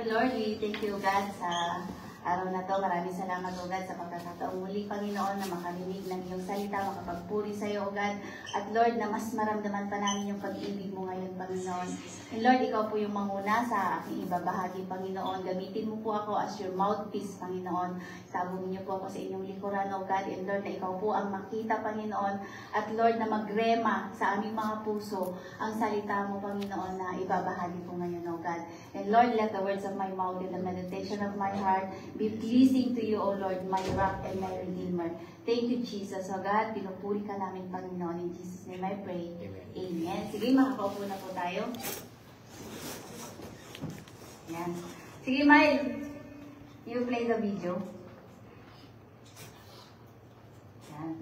Dear Lord, we thank you, God, sa araw na to. Maraming salamat, O God, sa pagkakataong muli, Panginoon, na makarinig ng iyong salita, makapagpuri sa iyo, O God. At Lord, na mas maramdaman pa namin yung pag-ibig mo ngayon, Panginoon. And Lord, ikaw po yung manguna sa aking ibabahagi, Panginoon. Gamitin mo po ako as your mouthpiece, Panginoon. Sabong niyo po ako sa inyong likuran, O God. And Lord, na ikaw po ang makita, Panginoon. At Lord, na magrema sa aming mga puso ang salita mo, Panginoon, na ibabahagi ko ngayon, O God. And Lord, let the words of my mouth and the meditation of my heart be pleasing to you, O Lord, my rock and my redeemer. Thank you, Jesus. O God, pinupuri ka namin, Panginoon. In Jesus' name I pray. Amen. Sige, makakaupo na po tayo. Yan. Sige, Mile. You play the video. Yan.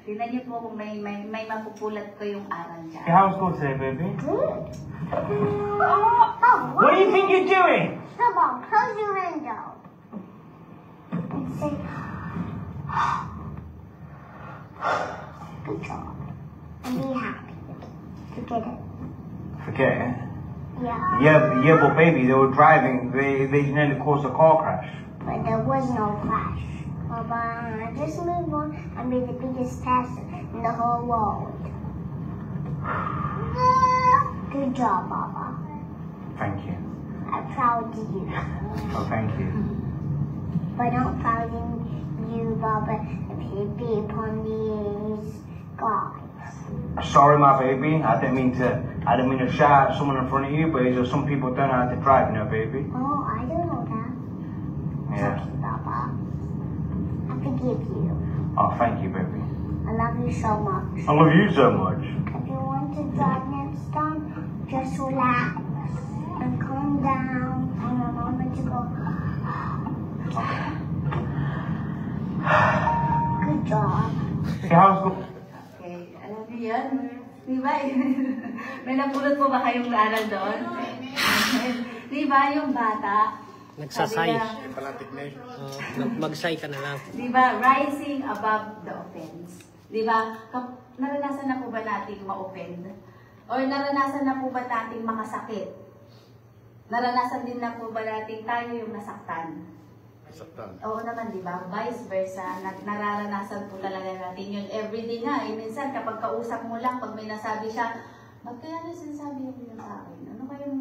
Tingnan niyo po kung may mapupulat ko yung aral dyan. Hey, how's school today, baby? Good. What do you think you're doing? Snowball, close your window. And say, good job. And be happy. Forget it. Forget it. Yeah. Yeah, but baby, they were driving. They nearly caused a car crash. But there was no crash. Baba, just move on and be the biggest person in the whole world. Good job, Baba. Thank you. I'm proud of you. Oh, thank you. But I'm proud of you, Baba, if you be upon these guys. Sorry, my baby. I didn't mean to shout at someone in front of you, but it's just some people don't know how to drive, you know, baby. Oh, I don't know that. Yeah. Okay, Baba. I forgive you. Oh, thank you, baby. I love you so much. I love you so much. If you want to drive next time, just relax and calm down and remember to go. Good job. Hey, how's school? Okay, alam niyo yan. Di ba? May napulot po ba kayong aral doon? Di ba yung bata? Nagsasay. Sabi Magsay ka na lang. di ba, rising above the offense. Di ba? Naranasan na po ba nating ma-offend? Or naranasan na po ba nating makasakit? Naranasan din na po ba nating tayo yung nasaktan? Oo naman, di ba? Vice versa, nararanasan po talaga natin yun. Everyday nga, minsan kapag kausap mo lang, pag may nasabi siya, ba't kaya na sinasabi yun sa akin? Ano kayong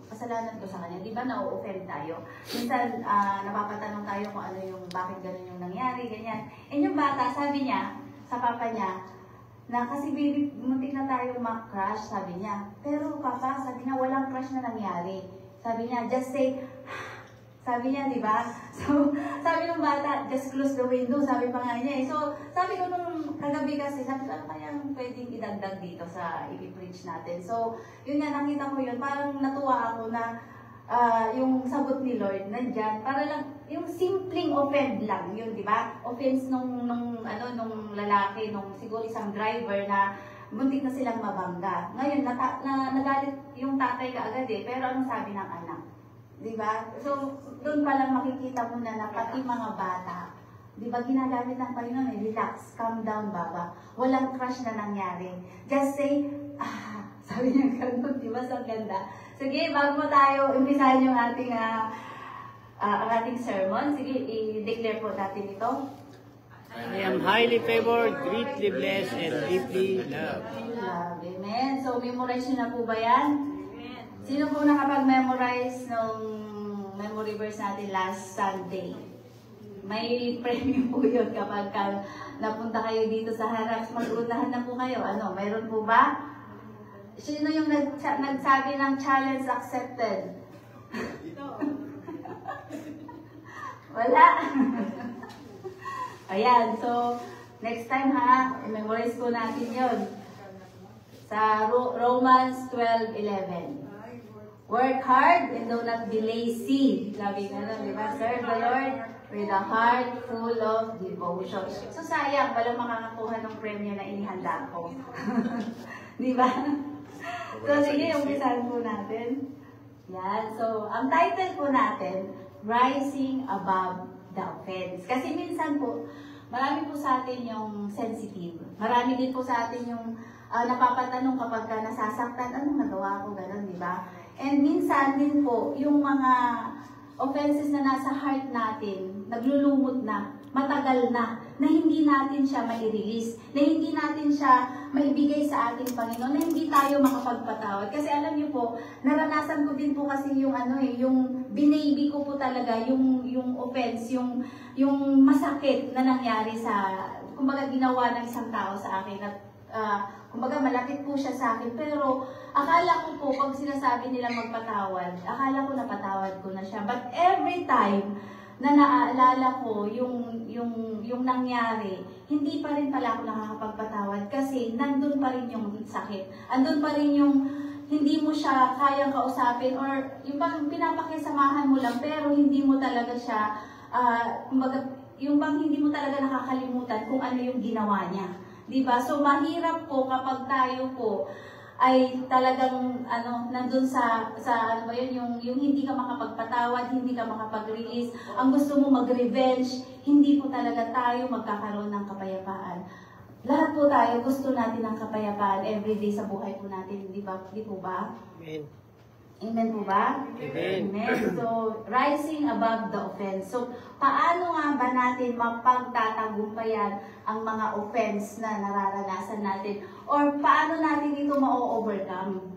kasalanan ko sa kanya? Di ba na-offend tayo? Minsan, napapatanong tayo kung ano yung, bakit ganun yung nangyari, ganyan. And yung bata, sabi niya, sa papa niya, na kasi baby, muntik na tayong mag-crush, sabi niya. Pero papa, sabi niya, walang crush na nangyari. Sabi niya, just say, sabi niya, di ba? So, sabi ng bata, just close the window, sabi pa nga niya eh. So, sabi ko nung kagabi kasi, sabi ko, ano kayang pwedeng idagdag dito sa i-preach natin? So, yun nga, nakita ko yun, parang natuwa ako na yung sagot ni Lord nandyan, para lang, yung simpleng offend lang, yun, di ba? Offense nung lalaki, nung siguro isang driver na muntik na silang mabangga. Ngayon, nagalit yung tatay kaagad eh, pero anong sabi ng anak? Diba? So, doon pa lang makikita mo na pati mga bata, diba, ginagamit ng Panginoon, relax, calm down, baba. Walang crush na nangyari. Just say, sabi niya ganun, diba, sa ganda. Sige, bago tayo umpisahan yung ating, ating sermon, sige, i-declare po natin ito. I am highly favored, greatly blessed, and deeply loved. Amen. So, memorize nyo na po ba yan? Sino po nakapag-memorize nung memory verse natin last Sunday? May premium po yun kapag napunta kayo dito sa harap. Mag-unahan na po kayo. Ano, mayroon po ba? Sino yung nagsabi ng challenge accepted? Wala. Ayan, so next time ha, memorize po natin yun. Sa Romans 12:11. Work hard and do not be lazy. Sabi nga lang, di ba? Serve the Lord with a heart full of devotion. So sayang, walang makakakuha ng premyo na inihanda ko. Di ba? So sige, umpisahan po natin. Yan. So, ang title po natin, Rising Above the Offense. Kasi minsan po, marami po sa atin yung sensitive. Marami din po sa atin yung napapatanong kapag nasasaktan, anong nagawa ko, gano'n, di ba? And minsan din po, yung mga offenses na nasa heart natin, naglulumot na, matagal na hindi natin siya mai-release, na hindi natin siya maibigay sa ating Panginoon, na hindi tayo makapagpatawad. Kasi alam niyo po, naranasan ko din po kasi yung yung binaby ko po talaga, yung offense, yung masakit na nangyari sa, kumbaga ginawa ng isang tao sa akin at kumbaga malapit po siya sa akin, pero akala ko po pag sinasabi nila magpatawad, akala ko napatawad ko na siya. But every time na naaalala ko yung nangyari, hindi pa rin pala ako nakakapagpatawad kasi nandun pa rin yung sakit. Andun pa rin yung hindi mo siya kayang kausapin or yung bang pinapakisamahan mo lang pero hindi mo talaga siya, kumbaga, yung bang hindi mo talaga nakakalimutan kung ano yung ginawa niya. Diba? So, mahirap po kapag tayo po ay talagang nandun sa ano ba yun, yung hindi ka makapagpatawad, hindi ka makapag-release, ang gusto mo mag-revenge, hindi po talaga tayo magkakaroon ng kapayapaan. Lahat po tayo gusto natin ng kapayapaan everyday sa buhay po natin, di ba? Di po ba? Amen. Amen po ba? Amen. So, rising above the offense. So, paano nga ba natin mapagtatagumpayan ang mga offense na nararanasan natin? Or paano natin ito ma-overcome?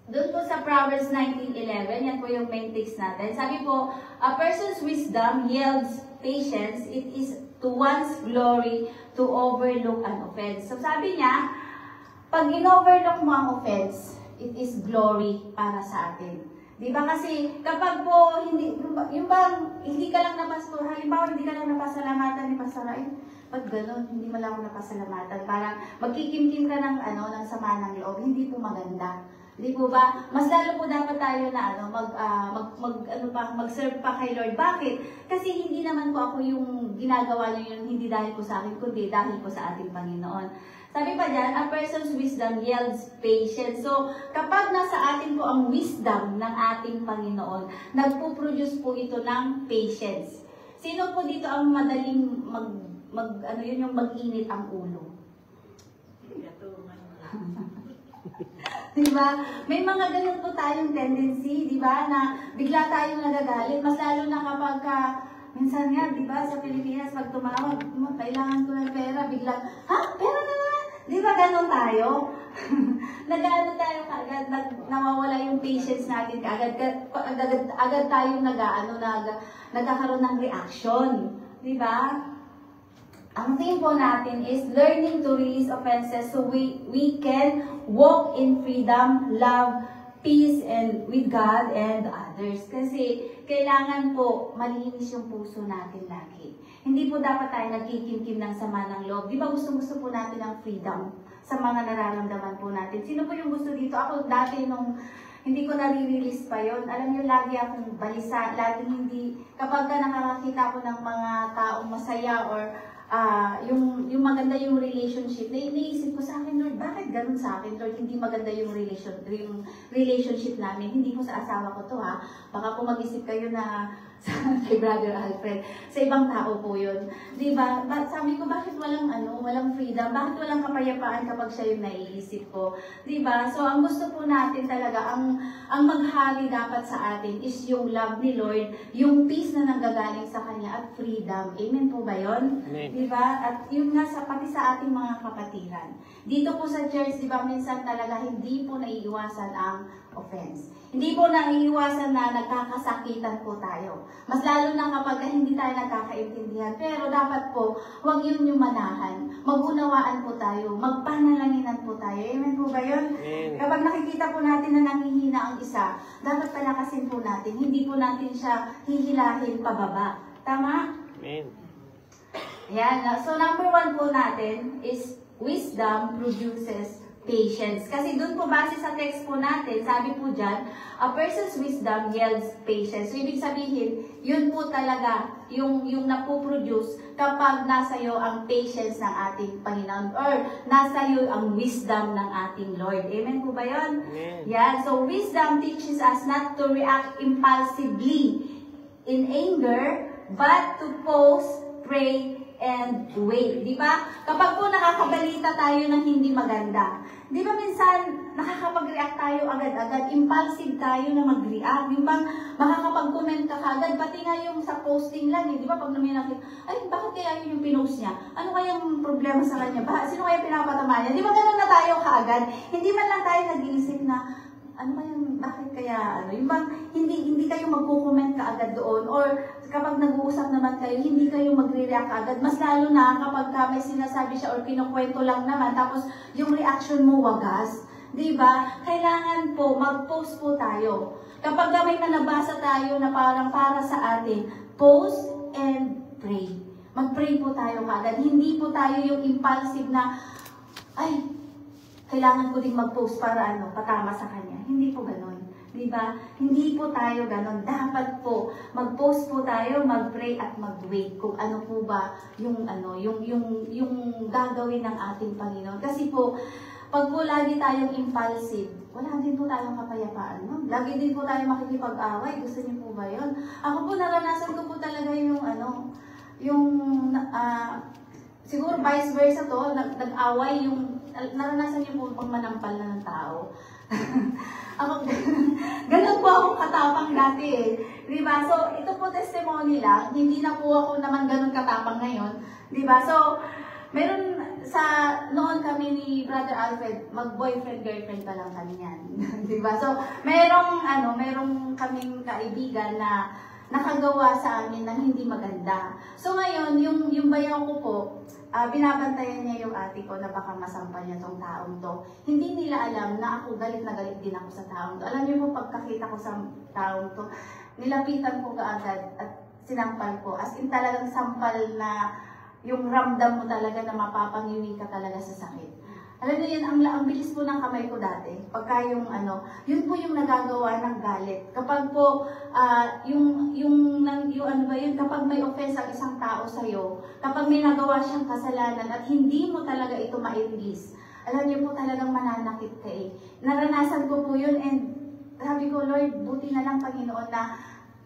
Doon po sa Proverbs 19:11, yan po yung main text natin. Sabi po, a person's wisdom yields patience. It is to one's glory to overlook an offense. So, sabi niya, pag in-overlook mo ang offense, it is glory para sa atin. Di ba kasi kapag po yung bang hindi ka lang halimbawa hindi ka lang napasalamatan ni Pastor Ray, pag gano'n, hindi mo lang ako napasalamatan, parang magkikimkim ka ng sama ng loob, hindi po maganda. Di po ba? Mas lalo po dapat tayo na mag-serve pa kay Lord. Bakit? Kasi hindi naman po ako yung ginagawa niyo yun, hindi dahil po sa akin, kundi dahil po sa ating Panginoon. Sabi pa dyan, a person's wisdom yields patience. So, kapag nasa atin po ang wisdom ng ating Panginoon, nagpo-produce po ito ng patience. Sino po dito ang madaling yung mag-init ang ulo? Diba? May mga ganun po tayong tendency, diba? Na bigla tayong nagagalit. Mas lalo na kapag minsan nga, diba, sa Pilipinas, pag tumawag mo, kailangan ko ng pera, bigla, ha? Pera na naman? Di ba ganon tayo? Nag-ano tayo kagad, nawawala yung patience natin agad tayong nagkakaroon ng reaction. Di ba? Ang theme po natin is learning to release offenses so we can walk in freedom, love, peace, and with God and others. Kasi kailangan po malinis yung puso natin lagi. Hindi po dapat tayo nagkikimkim ng sama ng loob. Di ba gusto po natin ng freedom sa mga nararamdaman po natin? Sino po yung gusto dito? Ako dati nung hindi ko nare-release pa yon. Alam niyo, lagi akong balisa. Lagi hindi, kapag nakakakita ko ng mga taong masaya or yung maganda yung relationship, naisip ko sa akin, Lord, bakit ganun sa akin, Lord? Hindi maganda yung relationship namin. Hindi po sa asawa ko to, ha? Baka po mag-isip kayo na kay Brother Alfred, sa ibang tao po yun. Diba? Sabi ko, bakit walang freedom? Bakit walang kapayapaan kapag siya yung naiisip ko? Diba? So, ang gusto po natin talaga, ang maghari dapat sa atin is yung love ni Lord, yung peace na nanggagaling sa Kanya at freedom. Amen po ba yun? Amen. Diba? At yun nga, pati sa ating mga kapatiran. Dito po sa church, diba, minsan talaga hindi po naiiwasan ang offense. Hindi po naiiwasan na nagkakasakitan po tayo. Mas lalo na kapag hindi tayo nagkakaintindihan. Pero dapat po, huwag yun yung manahan. Mag-unawaan po tayo. Magpanalanginan po tayo. Amen po ba yun? Amen. Kapag nakikita po natin na nanghihina ang isa, dapat palakasin po natin. Hindi po natin siya hihilahin pababa. Tama? Amen. Yan. So, number 1 po natin is wisdom produces patience. Kasi dun po base sa text po natin, sabi po dyan, a person's wisdom yields patience. So, ibig sabihin, yun po talaga yung napoproduce kapag nasa iyo ang patience ng ating Panginoon or nasa iyo ang wisdom ng ating Lord. Amen po ba yun? Amen. Yeah. So, wisdom teaches us not to react impulsively in anger, but to pause, pray, and wait. Di ba? Kapag po nakakabalita tayo ng hindi maganda, di ba minsan nakakapag-react tayo agad-agad, impulsive tayo na mag-react. Yung bang makakapag-comment ka agad, pati nga yung sa posting lang, di ba? Pag namin nakita, ay, bakit kaya yun yung pinost niya? Ano kayang problema sa kanya? Sino kaya pinapatama niya? Di ba ganun na tayo kaagad? Hindi man lang tayo nag-iisip na, ano kayang, bakit kaya, yung bang hindi kayo magko-comment ka agad doon, or kapag nag-uusap naman kayo, hindi kayo magre-react agad. Mas lalo na kapag may sinasabi siya or kinukwento lang naman, tapos yung reaction mo wagas. Diba? Kailangan po, mag-post po tayo. Kapag may nabasa tayo na parang para sa atin, post and pray. Mag-pray po tayo kagad. Hindi po tayo yung impulsive na, ay, kailangan ko din mag-post para patama sa kanya. Hindi po ganon. Diba? Hindi po tayo ganon. Dapat po, mag-post po tayo, mag-pray at mag-wait kung ano po ba yung gagawin ng ating Panginoon. Kasi po, pag po lagi tayong impulsive, wala din po tayong kapayapaan. No? Lagi din po tayong makikipag-away. Gusto niyo po ba yun? Ako po, naranasan ko po talaga siguro vice versa to, nag-away naranasan niyo po pang manampal na ng tao. Ako, ganun po ako katapang dati eh. Diba? So, ito po testimony lang. Hindi na po ako naman ganun katapang ngayon. Diba? So, meron noon kami ni Brother Alfred, mag-boyfriend-girlfriend pa lang kami yan. Diba? So, merong kaming kaibigan na nakagawa sa amin ng hindi maganda. So, ngayon, yung bayaw ko po, binabantayan niya yung ate ko na baka masampal niya tong taong to. Hindi nila alam na ako galit na galit din ako sa taong to. Alam niyo po, pagkakita ko sa taong to, nilapitan ko kaagad at sinampal ko. As in talagang sampal na yung ramdam mo talaga na mapapangiwi ka talaga sa sakit. Alam niyo yan, ang bilis po ng kamay ko dati. Pagka yun po yung nagagawa ng galit. Kapag po, kapag may offense ang isang tao sa'yo, kapag may nagawa siyang kasalanan at hindi mo talaga ito ma-release, alam niyo po talagang mananakit ka eh. Naranasan ko po yun and sabi ko, Lord, buti na lang Panginoon na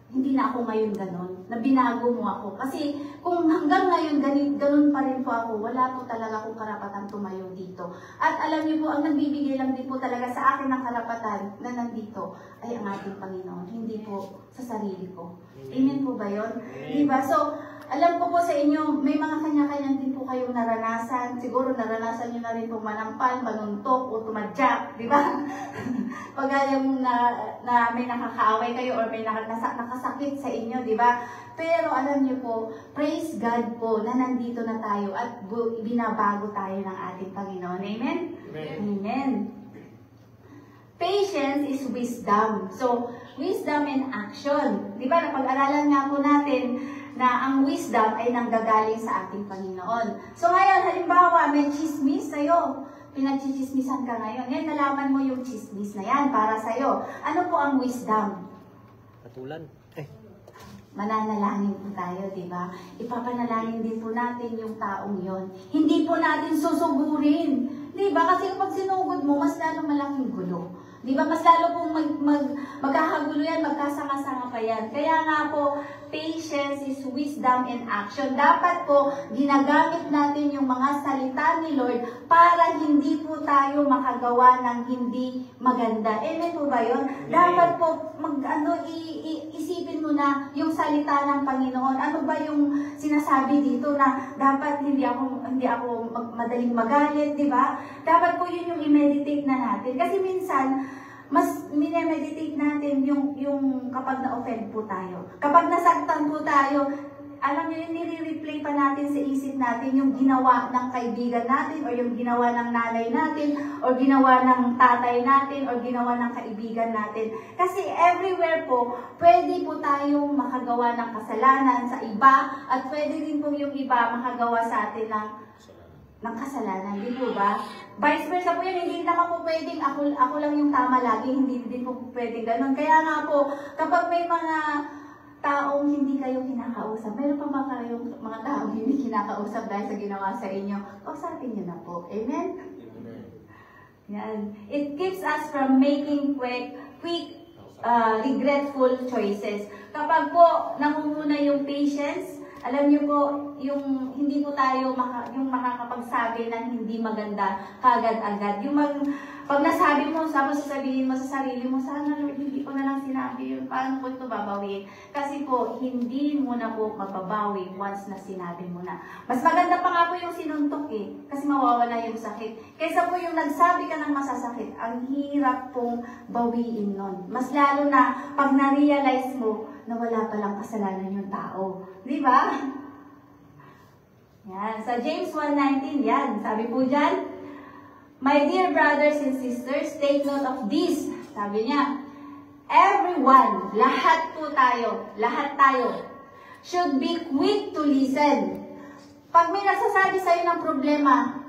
hindi na ako ngayon ganon, na binago mo ako. Kasi kung hanggang ngayon ganon pa rin po ako, wala po talaga akong karapatan tumayo dito. At alam niyo po, ang nagbibigay lang din po talaga sa akin ng karapatan na nandito ay ang ating Panginoon, hindi po sa sarili ko. Amen po ba yun? Diba? So, alam ko po sa inyo, may mga kanya-kanya din po kayong naranasan. Siguro naranasan nyo na rin pong manampal, manuntok, o tumadyak, di ba? Pag yung na may nakakaaway kayo or may nakasakit sa inyo, di ba? Pero alam niyo po, praise God po na nandito na tayo at binabago tayo ng ating Panginoon. Amen? Amen. Amen. Patience is wisdom. So, wisdom in action. Di ba? Napag-aralan nga po natin na ang wisdom ay nanggagaling sa ating Panginoon. So ngayon, halimbawa, may chismis sa'yo. Pinagchichismisan ka ngayon. Ngayon, nalaman mo yung chismis na yan para sa'yo. Ano po ang wisdom? Patulan. Mananalangin po tayo, di ba? Ipapanalangin din po natin yung taong yon. Hindi po natin susugurin. Di ba? Kasi kapag sinugod mo, mas lalo malaking gulo. Di ba? Mas lalo pong magkakagulo yan, magkasanga-sanga pa yan. Kaya nga po, patience is wisdom in action. Dapat po, ginagamit natin yung mga salita ni Lord para hindi po tayo makagawa ng hindi maganda. Amen po ba yun? Dapat po, isipin mo na yung salita ng Panginoon. Ano ba yung sinasabi dito na dapat hindi ako madaling magalit, di ba? Dapat po yun yung i-meditate na natin. Kasi minsan, mas minemeditate natin yung kapag na-offend po tayo. Kapag nasaktan po tayo, alam nyo yun, nire-replay pa natin sa isip natin yung ginawa ng kaibigan natin or yung ginawa ng nanay natin or ginawa ng tatay natin or ginawa ng kaibigan natin. Kasi everywhere po, pwede po tayong makagawa ng kasalanan sa iba at pwede din po yung iba makagawa sa atin ng kasalanan, di po ba? Vice versa po yan, hindi naman po pwedeng ako lang yung tama lagi, hindi din po pwedeng ganun. Kaya nga po, kapag may mga taong hindi kayo kinakausap, meron pa ba kayong mga taong hindi kinakausap dahil sa ginawa sa inyo, kausapin nyo na po. Amen? Yan. It keeps us from making quick regretful choices. Kapag po nangunguna yung patience, alam niyo po, yung hindi po tayo yung makakapagsabi ng hindi maganda kagad-agad. Yung pag nasabi mo, tapos sasabihin mo sa sarili mo, sana Lord, hindi ko na lang sinabi yun. Paano ko ito babawiin? Kasi po, hindi mo na po mababawi once na sinabi mo na. Mas maganda pa nga po yung sinuntok eh, kasi mawawala yung sakit. Kaysa po yung nagsabi ka ng masasakit, ang hirap pong bawiin nun. Mas lalo na pag na-realize mo na wala palang kasalanan yung tao. Di ba? Yan. Sa James 1:19, yan. Sabi po dyan, my dear brothers and sisters, take note of this. Sabi niya, everyone, lahat tayo, should be quick to listen. Pag may nagsasabi sa'yo ng problema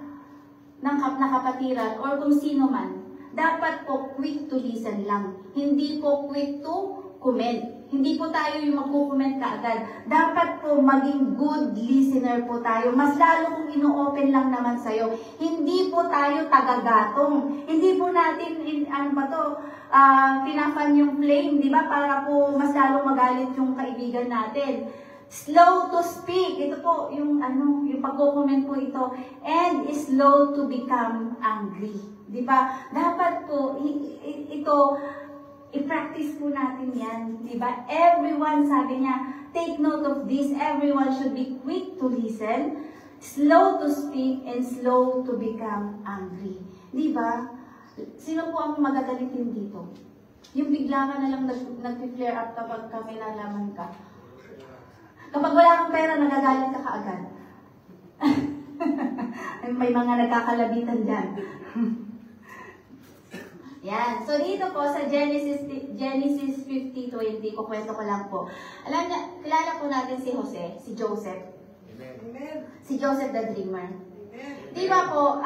ng nakapatiran or kung sino man, dapat po quick to listen lang. Hindi po quick to comment. Hindi po tayo yung magko-comment kaagad. Dapat po maging good listener po tayo. Mas lalo kung ino-open lang naman sa'yo. Hindi po tayo tagagatong. Hindi po natin, pinafan yung flame, di ba? Para po mas lalong magalit yung kaibigan natin. Slow to speak. Ito po, yung pagko-comment po ito. And slow to become angry. Di ba? Dapat po, ito, i-practice po natin yan, di ba? Everyone, sabi niya, take note of this. Everyone should be quick to listen, slow to speak, and slow to become angry. Di ba? Sino po ang magagalitin dito? Yung bigla ka na lang nag-flare up kapag kami nalaman ka. Kapag wala kang pera, nagagalit ka kaagad. May mga nagkakalabitan dyan. Yan. So, dito po sa Genesis 50:20, kukwento ko lang po. Alam niya, kilala po natin si Joseph. Amen. Si Joseph the Dreamer. Amen. Di ba po,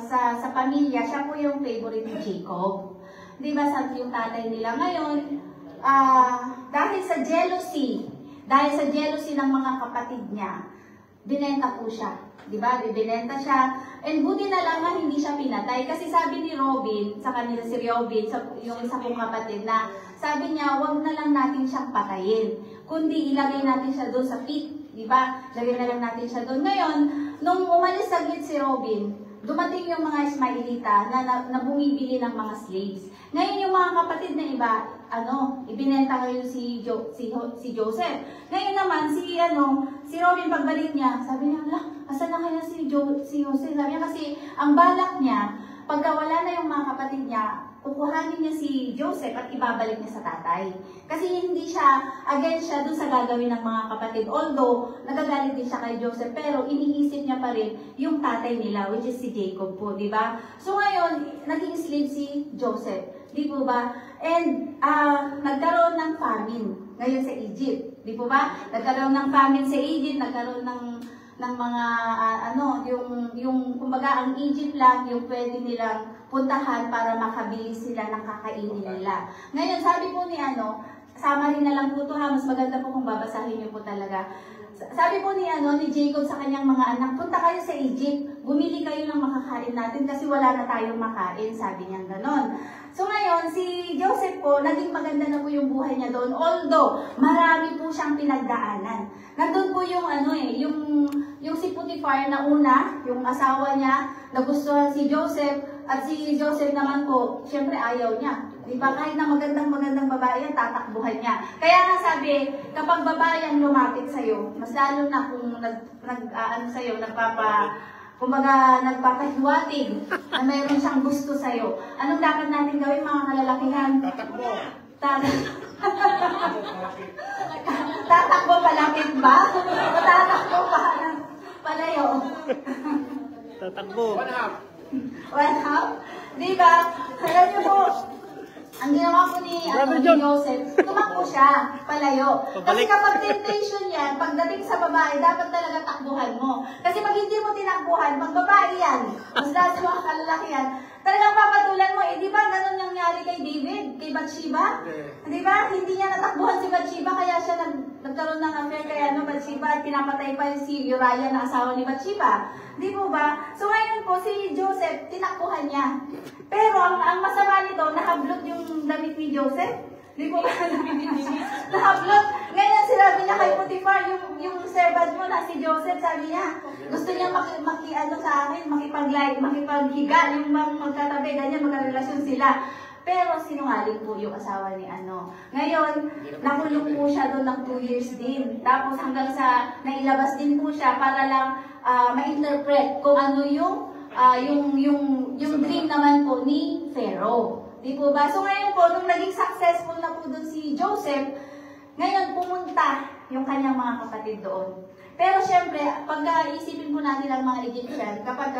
sa pamilya, siya po yung favorite ni Jacob. Di ba, sa yung tatay nila ngayon, dahil sa jealousy ng mga kapatid niya, binenta po siya. Di ba? Binenta siya. And buti na lang nga hindi siya pinatay. Kasi sabi ni Robin, sa kanila si Robin, yung isa kong kapatid, na sabi niya, wag na lang natin siyang patayin. Kundi ilagay natin siya doon sa pit. Di ba? Lagay na lang natin siya doon. Ngayon, nung umalis saglit si Robin, dumating yung mga Ismailita na bumibili ng mga slaves. Ngayon yung mga kapatid na iba, ibinenta ngayon si Joseph. Ngayon naman, si Robin pagbalik niya, sabi niya, asan na kaya si Joseph? Sabi niya kasi, ang balak niya, pagka wala na yung mga kapatid niya, kukuhanin niya si Joseph at ibabalik niya sa tatay. Kasi hindi siya, against siya dun sa gagawin ng mga kapatid. Although, nagagalit din siya kay Joseph, pero iniisip niya pa rin yung tatay nila, which is si Jacob po, di ba? So ngayon, naging slave si Joseph, di po ba? And, nagkaroon ng famine ngayon sa Egypt, di po ba? Nagkaroon ng famine sa Egypt, nagkaroon ng mga, kumbaga, ang Egypt lang, yung pwede nilang puntahan para makabili sila ng kakainin nila. Ngayon, sabi po ni sama rin na lang po ito ha, mas maganda po kung babasahin niyo po talaga. Sabi po ni Jacob sa kanyang mga anak, punta kayo sa Egypt, bumili kayo ng makakain natin kasi wala na tayong makain, sabi niya ganon. So ngayon, si Joseph po, naging maganda na po yung buhay niya doon, although marami po siyang pinagdaanan. Nandun po yung yung si Potiphar na una, yung asawa niya, nagustuhan si Joseph, at si Joseph naman po, syempre ayaw niya. Di ba? Kahit na magandang babae yan, tatakbuhan niya. Kaya nga sabi, kapag babae ang lumapit sa'yo, mas lalo na kung nagpapahiwatig na mayroon siyang gusto sa'yo. Anong dapat natin gawin mga kalalakihan? Tatakbo. Tatakbo palapit ba? O tatakbo palayo? Tatakbo. One half? Di ba? Alam niyo po, ang ginawa po ni Joseph, tumakbo siya, palayo. Kasi kapag temptation yan, pagdating sa babae, dapat talaga takbuhan mo. Kasi pag hindi mo tinakbuhan, pag babae yan, mas lahat sa mga kalalakihan, talagang papatulan mo. Di ba ganun nangyari kay David, kay Bathsheba? Di ba? Hindi niya natakbuhan si Bathsheba, kaya siya nagkaroon ng affair kay Bathsheba at pinapatay pa si Uriah na asawa ni Bathsheba. Di po ba? So ngayon po, si Joseph, tinakbuhan niya. Pero ang masama nito, nakablot yung damit ni Joseph. Di po ba? Na-upload. Ngayon, sinabi niya kay Potiphar, yung servant mo na si Joseph, sabi niya, gusto niya ano sa akin, makipaghiga, yung magkatabi, ganyan, magkarelasyon sila. Pero sinungaling po yung asawa ni ano. Ngayon, nakulong po siya doon ng 2 years din. Tapos hanggang sa nailabas din po siya para lang ma-interpret kung ano yung dream naman po ni Pharaoh. Di po ba? So ngayon po, nung naging successful na po doon si Joseph, ngayon pumunta yung kanyang mga kapatid doon. Pero syempre, pag isipin po natin ang mga Egyptian, kapag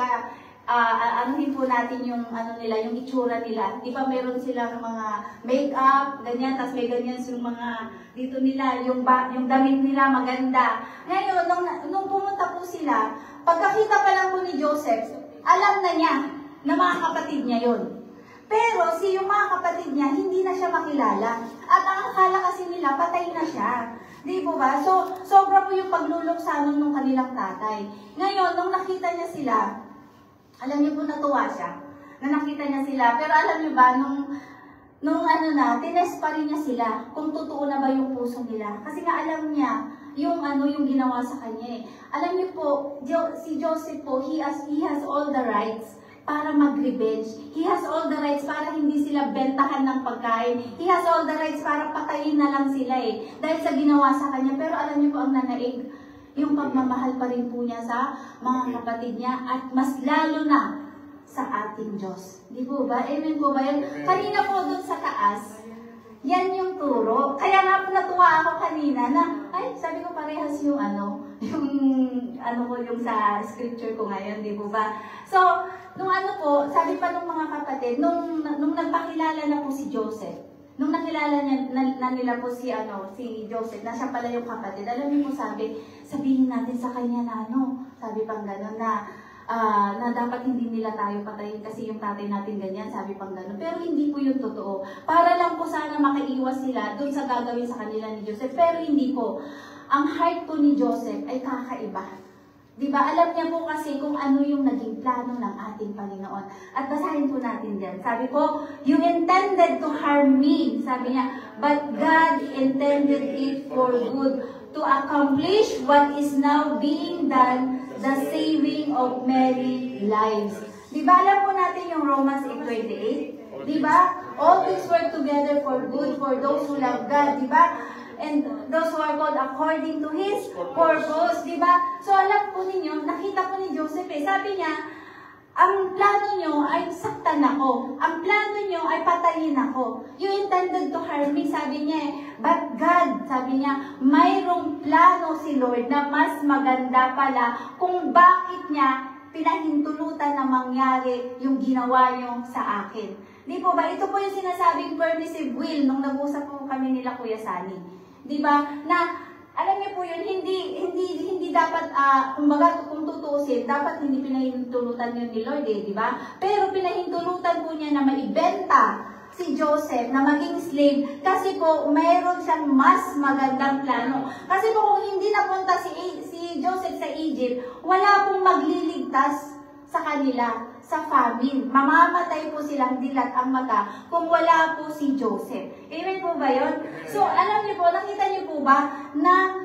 anuhin po natin yung ano nila, yung itsura nila. Di ba meron silang mga make-up, ganyan, tapos may ganyan yung mga dito nila, yung damit nila maganda. Ngayon, nung pumunta po sila, pagkakita pa lang po ni Joseph, alam na niya na mga kapatid niya yon. Pero yung mga kapatid niya, hindi na siya makilala. At ang akala kasi nila, patay na siya. Di po ba? So, sobra po yung pagluluksa ng kanilang tatay. Ngayon, nung nakita niya sila, alam niyo po natuwa siya na nakita niya sila. Pero alam niyo ba, nung tinest pa rin niya sila kung totoo na ba yung puso nila. Kasi nga alam niya yung ginawa sa kanya eh. Alam niyo po, si Joseph po, he has all the rights para mag-revenge. He has all the rights para hindi sila bentahan ng pagkain. He has all the rights para patayin na lang sila eh. Dahil sa ginawa sa kanya. Pero alam niyo po ang nanaig, yung pagmamahal pa rin po niya sa mga kapatid niya at mas lalo na sa ating Diyos. Di po ba? Amen po ba yan? Kanina po doon sa taas, yan yung turo. Kaya nga po natuwa ako kanina na, sabi ko parehas yung yung sa scripture ko ngayon, di po ba? So, nung sabi pa ng mga kapatid, nung nagpakilala na po si Joseph, nung nakilala nila po si Joseph, na siya pala yung kapatid, alam niyo po sabihin natin sa kanya na sabi pang gano'n na dapat hindi nila tayo patayin kasi yung tatay natin ganyan, sabi pang gano'n. Pero hindi po yung totoo. Para lang po sana makaiwas sila dun sa gagawin sa kanila ni Joseph. Pero hindi po. Ang heart po ni Joseph ay kakaiba. Diba? Alam niya po kasi kung ano yung naging plano ng ating Panginoon. At basahin po natin dyan. Sabi po, you intended to harm me. Sabi niya, but God intended it for good to accomplish what is now being done, the saving of many lives. Diba? Alam po natin yung Romans 8:28. Diba? All things work together for good for those who love God. Diba? And those who are called according to His purpose, di ba? So alam po ninyo, nakita po ni Joseph sabi niya, ang plano nyo ay saktan ako. Ang plano nyo ay patayin ako. You intended to harm me, sabi niya but God, sabi niya, mayroong plano si Lord na mas maganda pala kung bakit niya pinahintulutan na mangyari yung ginawa nyo sa akin. Di po ba? Ito po yung sinasabing permissive will nung nag-usap po kami nila Kuya Sani. Di ba? Na alam niyo po yun, hindi dapat kumbaga kung tutuusin, dapat hindi pinahintulutan yun ni Lord di ba? Pero pinahintulutan po niya na maibenta si Joseph na maging slave kasi po mayroon siyang mas magandang plano. Kasi po kung hindi napunta si Joseph sa Egypt, wala pong magliligtas sa kanila sa famine. Mamamatay po silang dilat ang mata kung wala po si Joseph. Amen po ba yun? So, alam niyo po, nakita niyo po ba na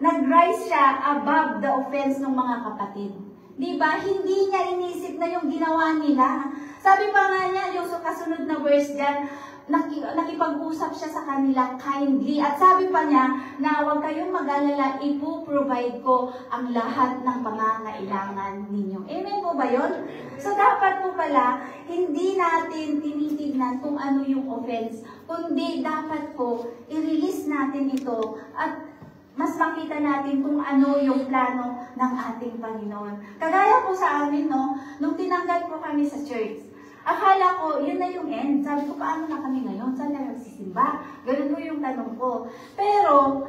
nag-rise siya above the offense ng mga kapatid? Di ba? Hindi niya inisip na yung ginawa nila. Sabi pa nga niya, yung kasunod na verse dyan, nakipag-usap siya sa kanila kindly. At sabi pa niya na huwag kayong mag-alala, ipoprovide ko ang lahat ng pangangailangan ninyo. Amen po ba yun? So dapat po pala, hindi natin tinitignan kung ano yung offense, kundi dapat po i-release natin ito at mas makita natin kung ano yung plano ng ating Panginoon. Kagaya po sa amin, nung tinanggal po kami sa church, akala ko, yun na yung end. Sabi ko, paano na kami ngayon? Saan na nagsisimba? Ganun po yung tanong ko. Pero,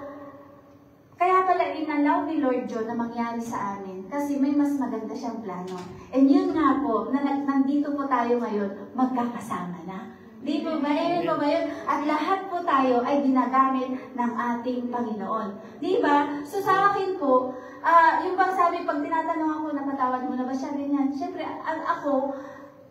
kaya pala inalaw ni Lord John na mangyari sa amin kasi may mas maganda siyang plano. And yun nga po, na nandito po tayo ngayon, magkakasama na. Di po ba? Amen po ba yun? At lahat po tayo ay ginagamit ng ating Panginoon. Di ba? So sa akin po, yung bang sabi, pag tinatanong ako, napatawad mo na ba siya, ganyan. Siyempre, ako,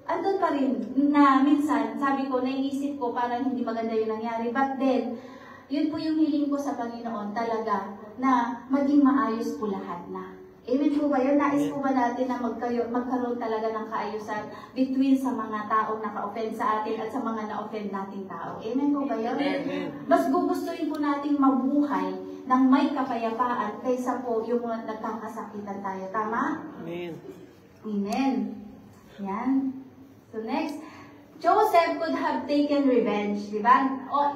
andun pa rin na minsan, sabi ko, naiisip ko parang hindi maganda yung nangyari. But then, yun po yung hiling ko sa Panginoon talaga na maging maayos po lahat na. Amen po ba yun? Nais po ba natin na magkaroon talaga ng kaayusan between sa mga taong naka-offend sa atin at sa mga na-offend nating tao? Amen po ba yun? Amen. Mas gugustuhin po nating mabuhay ng may kapayapaan kaysa po yung nagkakasakitan tayo. Tama? Amen. Amen. Yan. So next, Joseph could have taken revenge, di ba?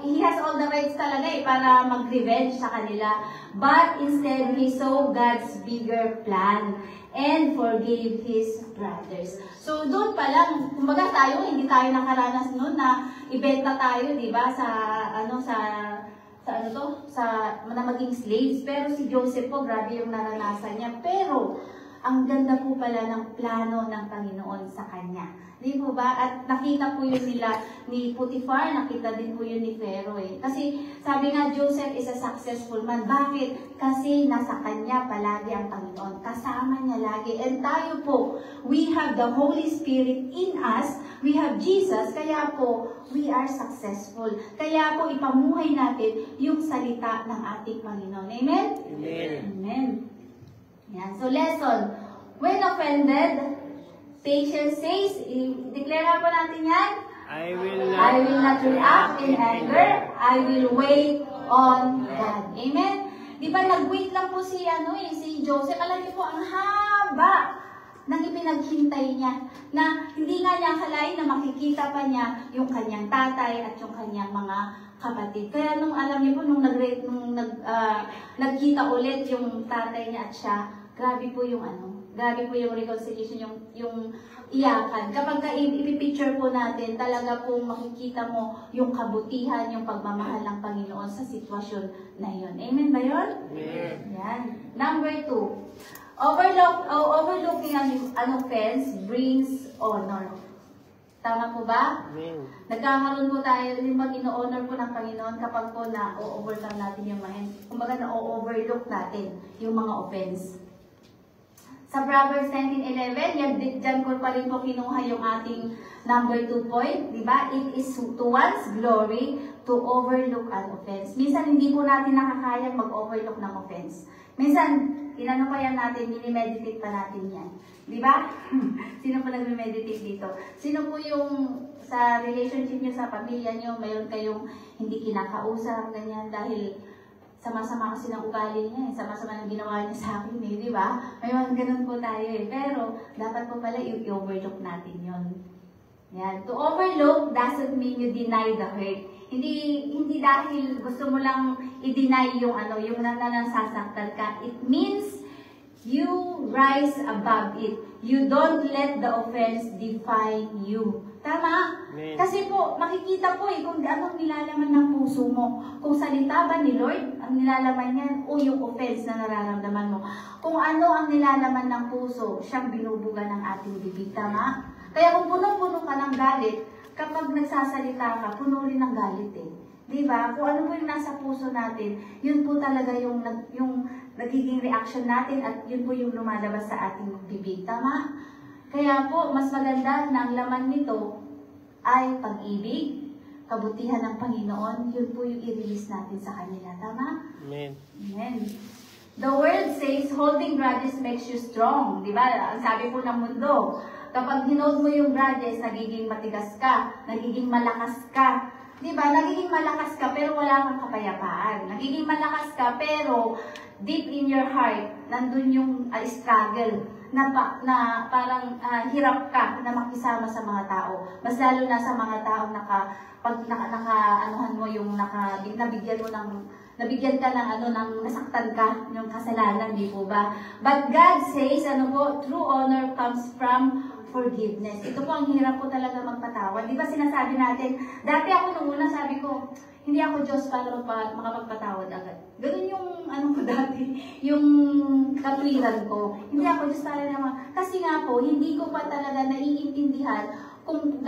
He has all the rights talaga para mag-revenge sa kanila. But instead, he saw God's bigger plan and forgave his brothers. So doon pa lang, kumbaga tayo, hindi tayo nakaranas noon na ibenta tayo, di ba, sa na maging slaves. Pero si Joseph po, grabe yung naranasan niya. Pero ang ganda po pala ng plano ng Panginoon sa kanya. Di po ba? At nakita po yun nila ni Potiphar, nakita din po yun ni Pharaoh eh. Kasi sabi nga, Joseph is a successful man. Bakit? Kasi nasa kanya palagi ang Panginoon. Kasama niya lagi. And tayo po, we have the Holy Spirit in us. We have Jesus. Kaya po, we are successful. Kaya po, ipamuhay natin yung salita ng ating Panginoon. Amen? Amen. Amen. Yan. So, lesson. When offended, patience says, declare na po natin yan. I will not react in anger. I will wait on God. Amen? Di ba nag-wait lang po si Joseph. Alam niyo po, ang haba nang ipinaghintay niya na hindi nga niya akalain na makikita pa niya yung kanyang tatay at yung kanyang mga kapatid. Kaya nung alam niyo po, nung nagkita ulit yung tatay niya at siya, grabe po yung grabe po yung reconciliation, yung iyakan. Kapag ipipicture po natin, talaga po makikita mo yung kabutihan, yung pagmamahal ng Panginoon sa sitwasyon na yun. Amen ba yun? Amen. Yan. Number 2. Overlooking an offense brings honor. Tama po ba? Amen. Nagkakaroon po tayo, yung mag-ino-honor po ng Panginoon kapag po na-overcome natin yung mga, kumbaga na-overlook natin yung mga offense. Sa Proverbs 19:11, dyan ko pa rin po kinuha yung ating number 2 point, di ba? It is to one's glory to overlook an offense. Minsan hindi po natin nakakayang mag-overlook ng offense. Minsan, inano pa yan natin, mini-meditate pa natin yan. Di ba? Sino po nag-meditate dito? Sino po yung sa relationship niyo, sa pamilya niyo, mayroon kayong hindi kinakausap, ganyan, dahil sama-sama kasi ng ugali niya, sama-sama ng ginawa niya sa akin di ba? May mga ganun po tayo pero dapat po pala i-overlook natin yon. Yan. To overlook doesn't mean you deny the hurt. Hindi dahil gusto mo lang i-deny yung yung nasasaktan ka. It means you rise above it. You don't let the offense define you. Tama? Amen. Kasi po, makikita po kung anong nilalaman ng puso mo. Kung salita ba ni Lord, ang nilalaman niyan, o yung offense na nararamdaman mo. Kung ano ang nilalaman ng puso, siyang binubuga ng ating bibig. Tama? Kaya kung puno-puno ka ng galit, kapag nagsasalita ka, puno rin ng galit Diba? Kung ano po yung nasa puso natin, yun po talaga yung nagiging reaction natin at yun po yung lumalabas sa ating bibig. Tama? Kaya po, mas maganda na ang laman nito ay pag-ibig, kabutihan ng Panginoon, yun po yung i-release natin sa kanila. Tama? Amen. Amen. The word says, holding grudges makes you strong. Diba? Ang sabi po ng mundo, kapag hinold mo yung grudges, nagiging matigas ka, nagiging malakas ka. Diba? Nagiging malakas ka pero wala kang kapayapaan. Nagiging malakas ka pero deep in your heart, nandun yung struggle na parang hirap ka na makisama sa mga tao. Mas lalo na sa mga taong nabigyan ka ng nasaktan ka, yung kasalanan, di po ba? But God says, true honor comes from forgiveness. Ito po ang hirap po talaga magpatawad. Di ba sinasabi natin, dati ako nung una sabi ko, hindi ako Diyos para makapagpatawad agad. Ganun yung ko dati, yung katwiran ko. Hindi ako Diyos para naman. Kasi nga po, hindi ko pa talaga naiintindihan kung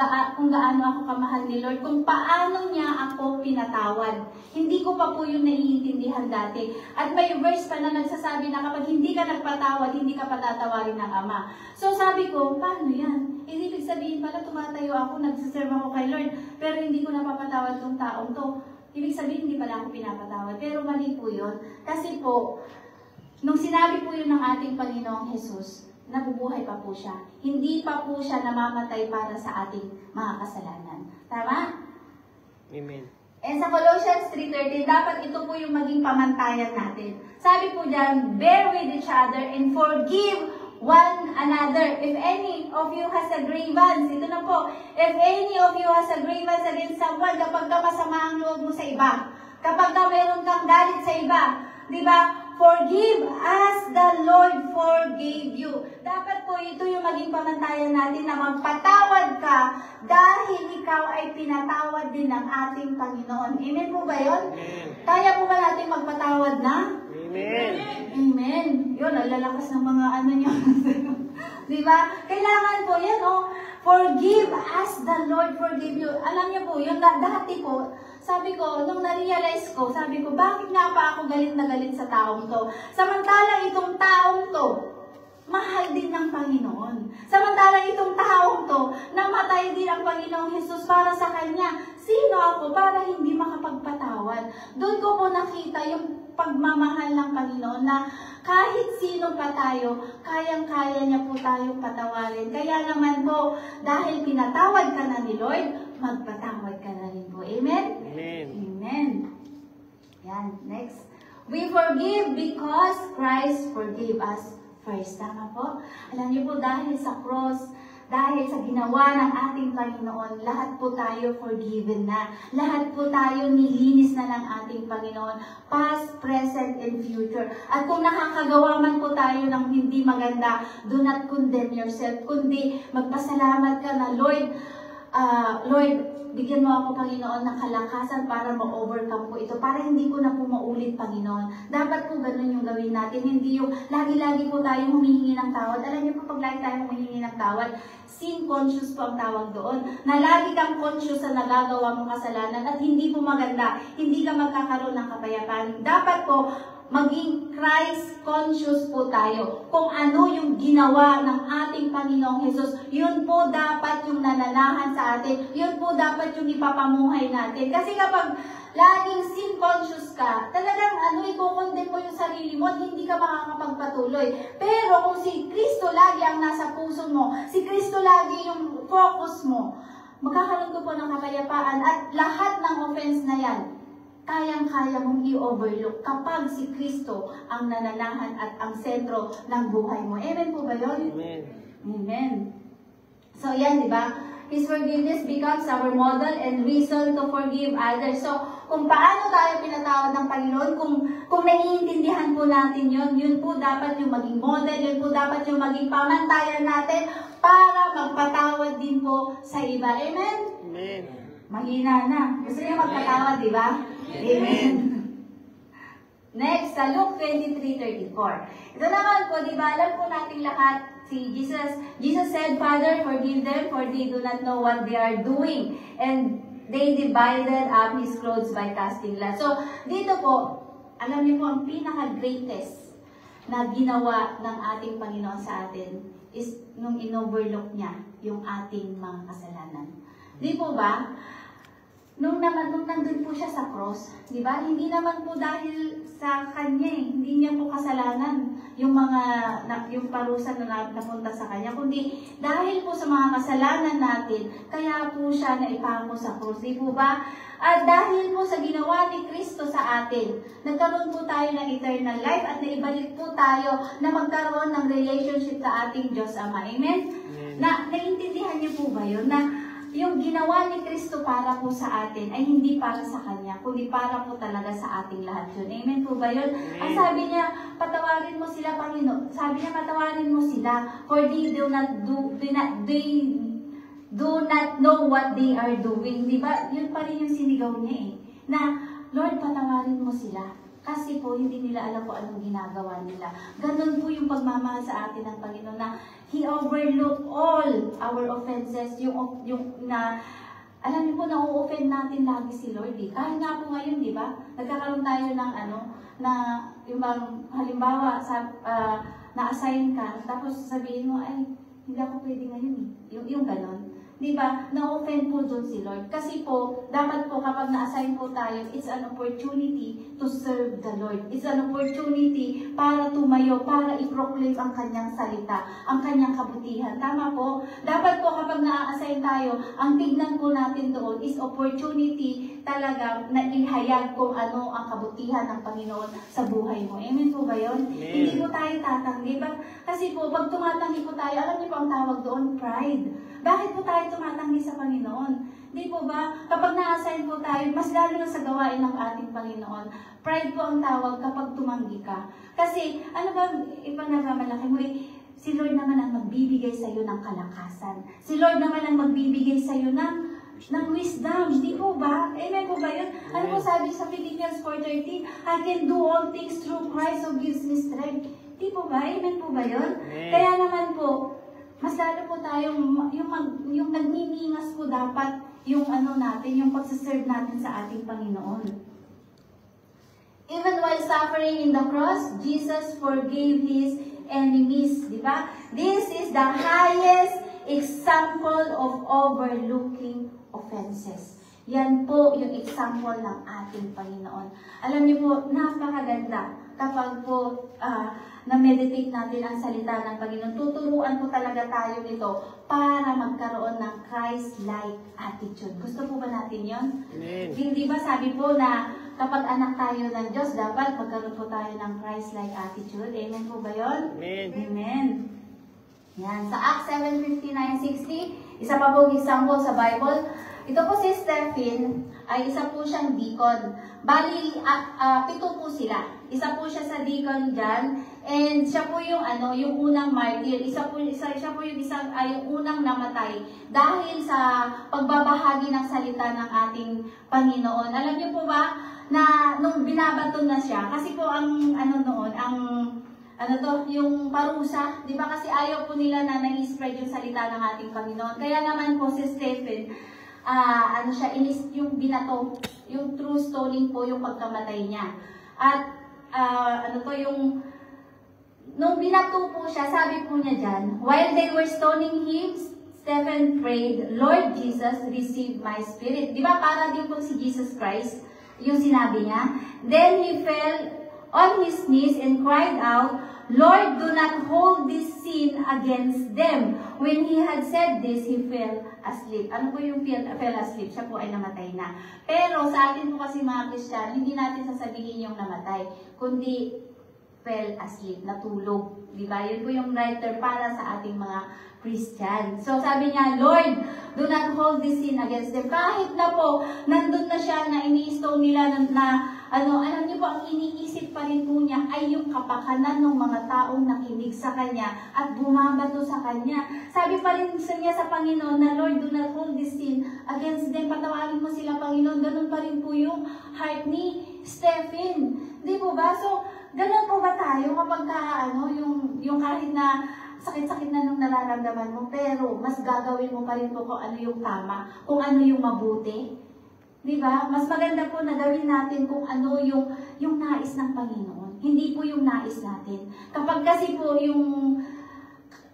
gaano ako kamahal ni Lord, kung paano niya ako pinatawad. Hindi ko pa po yung naiintindihan dati. At may verse pa na nagsasabi na kapag hindi ka nagpatawad, hindi ka patatawarin ng Ama. So sabi ko, paano yan? Ibig sabihin pala, tumatayo ako, nagsiserve ako kay Lord, pero hindi ko napapatawad tong taong to. Ibig sabihin, hindi pala ako pinapatawad. Pero mali po yun. Kasi po, nung sinabi po yun ng ating Panginoong Jesus, nabubuhay pa po siya. Hindi pa po siya namamatay para sa ating mga kasalanan. Tama? Amen. And sa Colossians 3:13, dapat ito po yung maging pamantayan natin. Sabi po dyan, bear with each other and forgive one another. If any of you has a grievance, ito na po, if any of you has a grievance against someone, kapag ka masama ang loob mo sa iba, kapag ka meron kang galit sa iba, di ba? Forgive as the Lord forgave you. Dapat po ito yung maging pamantayan natin na magpatawad ka dahil ikaw ay pinatawad din ng ating Panginoon. Amen po ba yun? Amen. Kaya po ba natin magpatawad na? Amen. Amen. Yun, ang lalakas ng mga ano nyo. Di ba? Kailangan po yan, oh. Forgive as the Lord forgave you. Alam niyo po, yun dati po, sabi ko, nung na-realize ko, sabi ko, bakit nga pa ako galit na galit sa taong to? Samantala itong taong to, mahal din ng Panginoon. Samantala itong taong to, namatay din ang Panginoong Jesus para sa Kanya. Sino ako para hindi makapagpatawad? Doon ko po nakita yung pagmamahal ng Panginoon na kahit sino pa tayo, kayang-kaya niya po tayong patawarin. Kaya naman po, dahil pinatawad ka na ni Lord, magpatawad ka na rin po. Amen? Amen. Amen. Yan, next. We forgive because Christ forgave us first. Tama po? Alam niyo po, dahil sa cross, dahil sa ginawa ng ating Panginoon, lahat po tayo forgiven na. Lahat po tayo nilinis na ng ating Panginoon. Past, present, and future. At kung nakakagawa man po tayo ng hindi maganda, do not condemn yourself. Kundi magpasalamat ka na, Lord, bigyan mo ako, Panginoon, ng kalakasan para ma-overcome ko ito. Para hindi ko na po maulit, Panginoon. Dapat po ganun yung gawin natin. Hindi yung lagi-lagi po tayong humihingi ng tawad. Alam niyo po, pag lagi tayong humihingi ng tawad, sin conscious po ang tawag doon. Na lagi kang conscious sa nagagawa mong kasalanan at hindi po maganda. Hindi ka magkakaroon ng kapayapaan. Dapat po, maging Christ-conscious po tayo. Kung ano yung ginawa ng ating Panginoong Jesus, yun po dapat yung nananahan sa atin. Yun po dapat yung ipapamuhay natin. Kasi kapag laging sin-conscious ka, talagang ikukondem mo yung sarili mo at hindi ka makakapagpatuloy. Pero kung si Kristo lagi ang nasa puso mo, si Kristo lagi yung focus mo, magkakaroon ko po ng kapayapaan at lahat ng offense na yan, kayang-kaya mong i-overlook kapag si Kristo ang nananahan at ang sentro ng buhay mo. Amen po ba yun? Amen. Amen. So yan, di ba? His forgiveness becomes our model and reason to forgive others. So, kung paano tayo pinatawad ng Panginoon, kung naiintindihan po natin yun po dapat yung maging model, yun po dapat yung maging pamantayan natin para magpatawad din po sa iba. Amen? Amen. Mahina na. Gusto niyo magpatawad, di ba? Amen. Next, sa Luke 23:34. Ito naman po, di ba, alam po nating lahat, si Jesus said, Father, forgive them, for they do not know what they are doing. And they divided up his clothes by casting lots. So, dito po, alam niyo po, ang pinaka-greatest na ginawa ng ating Panginoon sa atin is nung in-overlook niya yung ating mga kasalanan. Di po ba? Nung nandun po siya sa cross, di ba? Hindi naman po dahil sa kanya hindi niya po kasalanan yung parusa na napunta sa kanya, kundi dahil po sa mga kasalanan natin, kaya po siya naipako sa cross, di po ba? At dahil po sa ginawa ni Kristo sa atin, nagkaroon po tayo ng eternal life at naibalik po tayo na magkaroon ng relationship sa ating Diyos Ama. Amen? Naiintindihan niyo po ba yun? Na yung ginawa ni Kristo para po sa atin ay hindi para sa Kanya, kundi para po talaga sa ating lahat yun. Amen po ba yun? Ang sabi niya, patawarin mo sila, Panginoon. Sabi niya, patawarin mo sila, for they do not know what they are doing. Diba? Yun pa rin yung sinigaw niya na, Lord, patawarin mo sila. Kasi po, hindi nila alam kung anong ginagawa nila. Ganun po yung pagmamahal sa atin ng Panginoon na He overlooked all our offenses. Yung na, alam niyo po, na-offend natin lagi si Lord. Eh. Kahit nga po ngayon, di ba? Nagkakaroon tayo ng na yung halimbawa, na-assign ka, tapos sabihin mo, ay, hindi ako pwede ngayon eh. Yung ganon. Di ba? Na-offend po doon si Lord. Kasi po, dapat po kapag na-assign po tayo, it's an opportunity to serve the Lord. It's an opportunity para tumayo, para i-proclaim ang kanyang salita, ang kanyang kabutihan. Tama po? Dapat po kapag na-assign tayo, ang tignan po natin doon is opportunity talaga na ihayag kung ano ang kabutihan ng Panginoon sa buhay mo. Amen po ba yun? Hindi po tayo tatanggi. Kasi po, pag tumatanggi po tayo, alam niyo po ang tawag doon? Pride. Bakit po tayo tumatanggi sa Panginoon? Di po ba? Kapag na-assign po tayo, mas lalo na sa gawain ng ating Panginoon, pride po ang tawag kapag tumanggi ka. Kasi, ano ba, ipanamalaki mo si Lord naman ang magbibigay sa iyo ng kalakasan. Si Lord naman ang magbibigay sa iyo ng wisdom. Di po ba? Amen po ba yun? Ano po sabi sa Philippians 4:13? I can do all things through Christ who gives me strength. Di po ba? Amen po ba yun? Kaya naman po, mas lalo po tayong, yung nagniningas po dapat yung natin, yung pagsaserve natin sa ating Panginoon. Even while suffering in the cross, Jesus forgave His enemies. Di ba? This is the highest example of overlooking offenses. Yan po yung example ng ating Panginoon. Alam niyo po, napakaganda kapag po na-meditate natin ang salita ng Panginoon. Tuturuan po talaga tayo nito para magkaroon ng Christ-like attitude. Gusto po ba natin yun? Amen. Hindi ba sabi po na kapag anak tayo ng Diyos, dapat magkaroon po tayo ng Christ-like attitude. Amen po ba yun? Amen. Amen. Yan. Sa Acts 7:59-60, isa pa pong example sa Bible. Ito po si Stephen, ay isa po siyang deacon. Bali, 7 po sila. Isa po siya sa deacon dyan. And siya po yung, yung unang martyr. Siya po yung unang namatay. Dahil sa pagbabahagi ng salita ng ating Panginoon. Alam niyo po ba, na nung binabaton na siya, kasi po ang, yung parusa, di ba kasi ayaw po nila na nai-spread yung salita ng ating Panginoon. Kaya naman po si Stephen, yung binato, yung true stoning po yung pagkamatay niya. At, nung binato po siya, sabi po niya dyan, while they were stoning him, Stephen prayed, Lord Jesus, receive my spirit. Di ba para din po si Jesus Christ, yung sinabi niya. Then he fell on his knees and cried out, Lord, do not hold this sin against them. When he had said this, he fell asleep. Ano po yung fell asleep? Siya po ay namatay na. Pero sa atin po kasi mga Kristiyano, hindi natin sasabihin yung namatay, kundi fell asleep, natulog. Diba? Yun po yung writer para sa ating mga Christian. So sabi niya, Lord, do not hold this sin against them. Kahit na po, nandun na siya na ini-stone nila alam niyo po, ang iniisip pa rin po niya ay yung kapakanan ng mga taong nakinig sa kanya at bumabato sa kanya. Sabi pa rin niya sa Panginoon na, Lord, do not hold this sin against them. Patawagin mo sila, Panginoon. Ganun pa rin po yung heart ni Stephen. Di po ba? So, ganun po ba tayo kapag yung kahit na sakit-sakit na nung nararamdaman mo, pero mas gagawin mo pa rin po kung ano yung tama, kung ano yung mabuti. Diba? Mas maganda po na gawin natin kung ano yung nais ng Panginoon. Hindi po yung nais natin. Kapag kasi po yung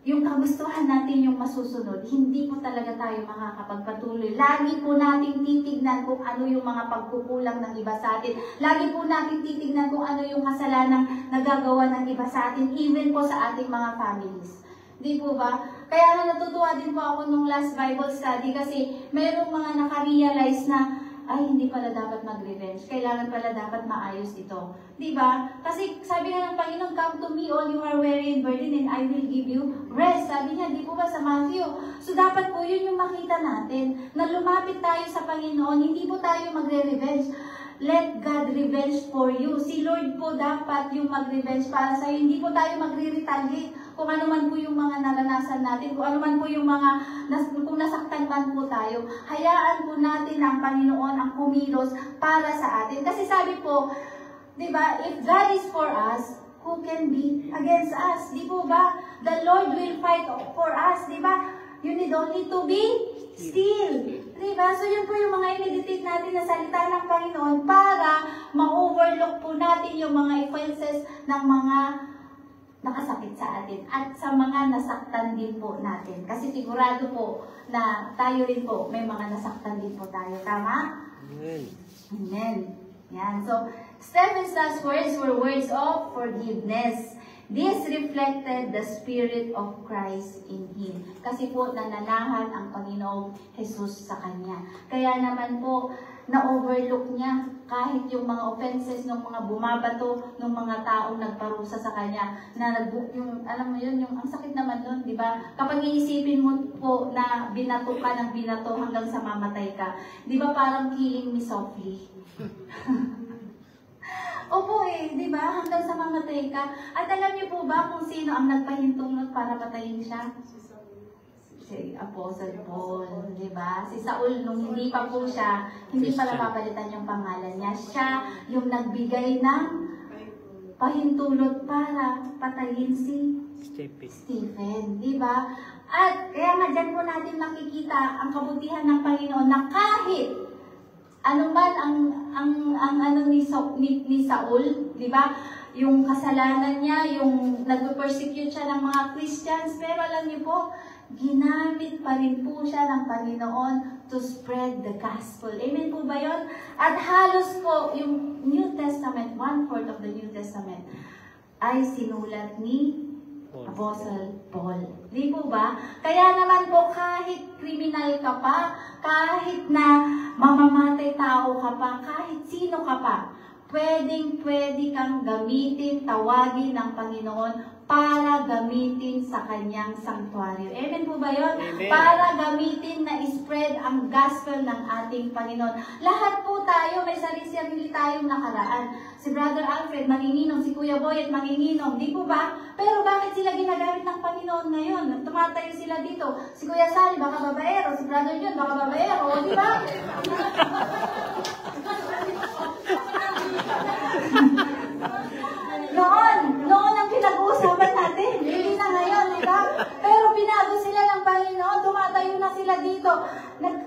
kagustuhan natin yung masusunod, hindi po talaga tayo makakapagpatuloy. Lagi po natin titignan kung ano yung mga pagkukulang ng iba sa atin. Lagi po natin titignan kung ano yung kasalanang nagagawa ng iba sa atin, even po sa ating mga families. Di po ba? Kaya natutuwa din po ako nung last Bible study kasi mayroong mga nakarealize na ay, hindi pala dapat mag-revenge. Kailangan pala dapat maayos ito. Diba? Kasi sabi nga ng Panginoon, come to me all you are weary and burdened and I will give you rest. Sabi niya, di po ba sa Matthew? So dapat po yun yung makita natin, na lumapit tayo sa Panginoon, hindi po tayo magre-revenge. Let God revenge for you. Si Lord po dapat yung mag-revenge para sa'yo. Hindi po tayo magre-retaliate. Kung ano man po yung mga naranasan natin, kung ano man po yung kung nasaktan man po tayo, hayaan po natin ang Panginoon ang kumilos para sa atin. Kasi sabi po, di ba, if God is for us, who can be against us? Di po ba? The Lord will fight for us, di ba? You need only to be still. Di ba? So yun po yung mga i-meditate natin na salita ng Panginoon para ma-overlook po natin yung mga offenses ng mga nakasakit sa atin at sa mga nasaktan din po natin. Kasi sigurado po na tayo rin po, may mga nasaktan din po tayo. Tama? Amen. Amen. Yan. So, Stephen's last words were words of forgiveness. This reflected the Spirit of Christ in him. Kasi po, nananahan ang Panginoong Jesus sa kanya. Kaya naman po, na-overlook niya kahit yung mga offenses ng mga bumabato ng mga taong nagparusa sa kanya na yung alam mo yun, yung ang sakit naman nun, di ba? Kapag iisipin mo po na binato ka ng binato hanggang sa mamatay ka, di ba parang killing me softly? Opo di ba? Hanggang sa mamatay ka. At alam niyo po ba kung sino ang nagpahintong nun para patayin siya? Si Apostle Paul, di ba? Si Saul, nung hindi pa po siya, hindi pa napapalitan yung pangalan niya. Siya yung nagbigay ng pahintulot para patayin si Stephen, di ba? At kaya nga dyan po natin nakikita ang kabutihan ng Panginoon na kahit ano man ang ano ni Saul, di ba? Yung kasalanan niya, yung nag-persecute siya ng mga Christians, pero alam niyo po, ginamit pa rin po siya ng Panginoon to spread the gospel. Amen po ba yun? At halos po, yung New Testament, 1/4 of the New Testament, ay sinulat ni Apostle Paul. Di po ba? Kaya naman po, kahit kriminal ka pa, kahit na mamamatay tao ka pa, kahit sino ka pa, pwedeng-pwede kang gamitin, tawagin ng Panginoon para gamitin sa kanyang sanctuaryo. Amen po ba yun? Amen. Para gamitin na spread ang gospel ng ating Panginoon. Lahat po tayo, may sarili-sarili tayong nakaraan. Si Brother Alfred, manginginom. Si Kuya Boy at manginginom. Di po ba? Pero bakit sila ginagamit ng Panginoon ngayon? Tumatayo sila dito. Si Kuya Sally, baka babaero. Si Brother John, baka babaero. Di ba? Noon ang pinag-uusapan natin. Hindi na ngayon, di ba? Pero binago sila ng Panginoon. Tumatayo na sila dito.